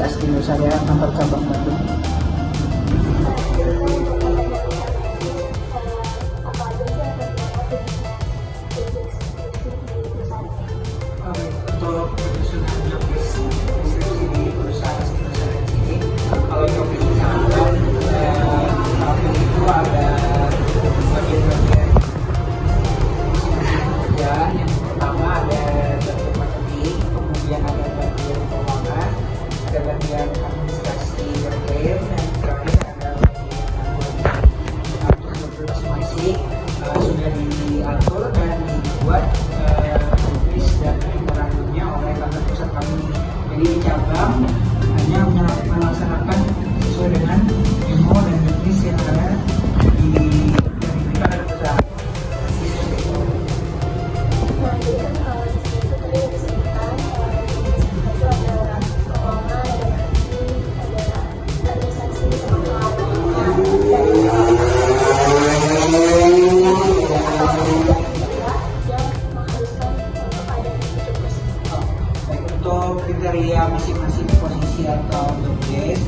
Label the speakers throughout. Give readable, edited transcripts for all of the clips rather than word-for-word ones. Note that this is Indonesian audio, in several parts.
Speaker 1: Universitas di Nusantara kantor cabang Bandung. Untuk penyusunan job deskripsi di perusahaan ini, kalau job deskripsi itu ada bagian-bagian kerjaan. Yang pertama ada bagian marketing, kemudian ada bagian keuangan, ada bagian administrasi dan terakhir ada bagian untuk masing-masing sudah diatur dan dibuat tulis dan memorandumnya oleh kantor pusat kami. Jadi di cabang hanya melaksanakan sesuai dengan memo dan tulis yang ada di kantor pusat. Untuk kriteria masing-masing posisi atau job desk,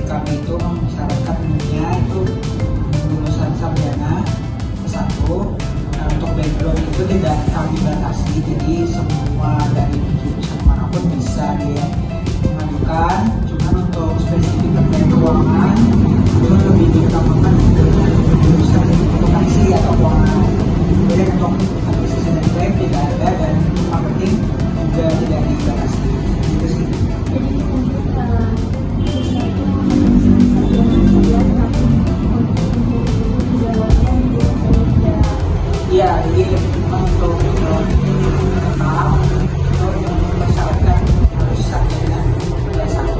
Speaker 1: kami itu mensyaratkan umumnya itu lulusan sarjana S1. Untuk background itu tidak kami batasi, jadi semua dari jurusan manapun bisa dia mengajukan. Cuman untuk spesifik terkait keuangan itu lebih diutamakan jurusan akuntansi atau keuangan. Kemudian untuk akuisisi dan klaim tidak ada, dan marketing juga tidak dibatasi. Itu sih. Iya, jadi memang untuk kenal itu yang mempersyaratkan harus sarjana S1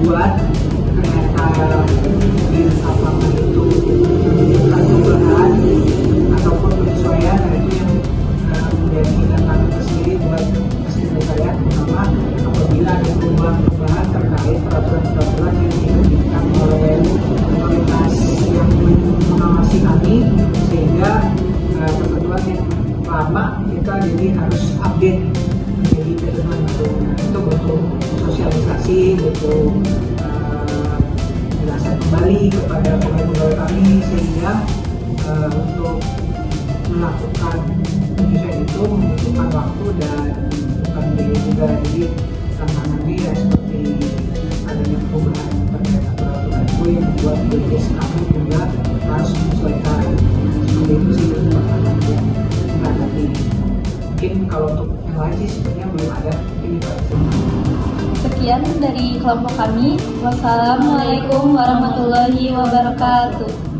Speaker 1: buat ternyata di lapangan itu membutuhkan perubahan ataupun penyesuaian, nah itu yang menjadi catatan tersendiri buat mesin saya, terutama apabila ada perubahan terkait peraturan-peraturan yang diterbitkan oleh otoritas yang mengawasi kami, sehingga ketentuan yang lama kita jadi harus update menjadi ketentuan baru. Itu butuh sosialisasi, butuh penjelasan kembali kepada pegawai-pegawai kami, sehingga untuk melakukan penyesuaian itu membutuhkan waktu dan bukan biaya juga. Jadi tantangannya ya seperti adanya perubahan terkait aturan itu yang membuat BPJS kami juga harus menyesuaikan. Seperti itu sih tantangannya. Nah, tapi mungkin kalau untuk yang lain sih sebenarnya belum ada. Ini Pak.
Speaker 2: Sekian dari kelompok kami. Wassalamualaikum warahmatullahi wabarakatuh.